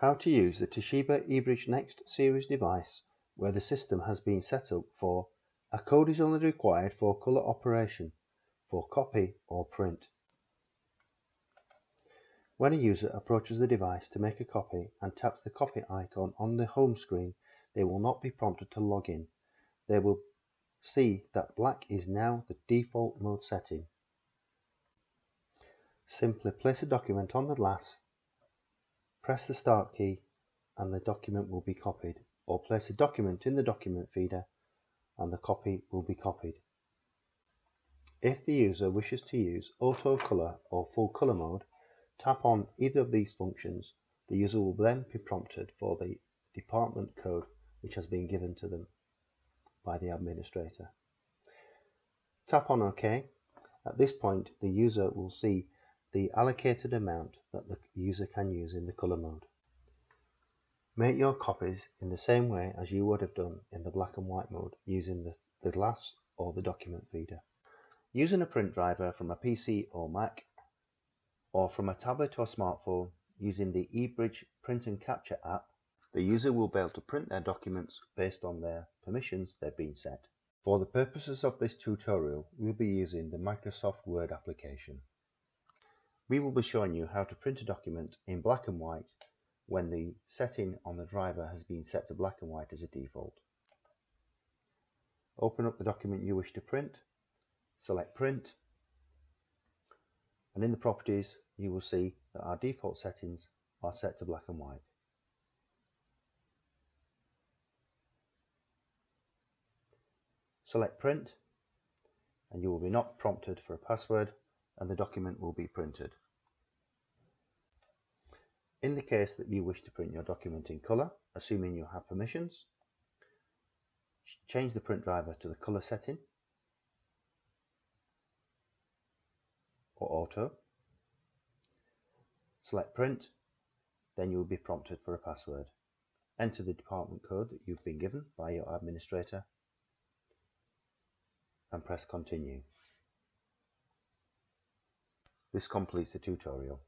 How to use the Toshiba eBridge Next series device where the system has been set up for a code is only required for color operation, for copy or print. When a user approaches the device to make a copy and taps the copy icon on the home screen, they will not be prompted to log in. They will see that black is now the default mode setting. Simply place a document on the glass, press the start key and the document will be copied, or place a document in the document feeder and the copy will be copied. If the user wishes to use auto color or full color mode, tap on either of these functions. The user will then be prompted for the department code which has been given to them by the administrator. Tap on OK. At this point, the user will see the allocated amount that the user can use in the color mode. Make your copies in the same way as you would have done in the black and white mode using the glass or the document feeder. Using a print driver from a PC or Mac, or from a tablet or smartphone using the eBridge Print and Capture app, the user will be able to print their documents based on their permissions they've been set. For the purposes of this tutorial, we'll be using the Microsoft Word application. We will be showing you how to print a document in black and white when the setting on the driver has been set to black and white as a default. Open up the document you wish to print, select Print, and in the properties you will see that our default settings are set to black and white. Select Print and you will be not prompted for a password and the document will be printed. In the case that you wish to print your document in colour, assuming you have permissions, change the print driver to the colour setting or auto. Select Print, then you will be prompted for a password. Enter the department code that you've been given by your administrator and press Continue. This completes the tutorial.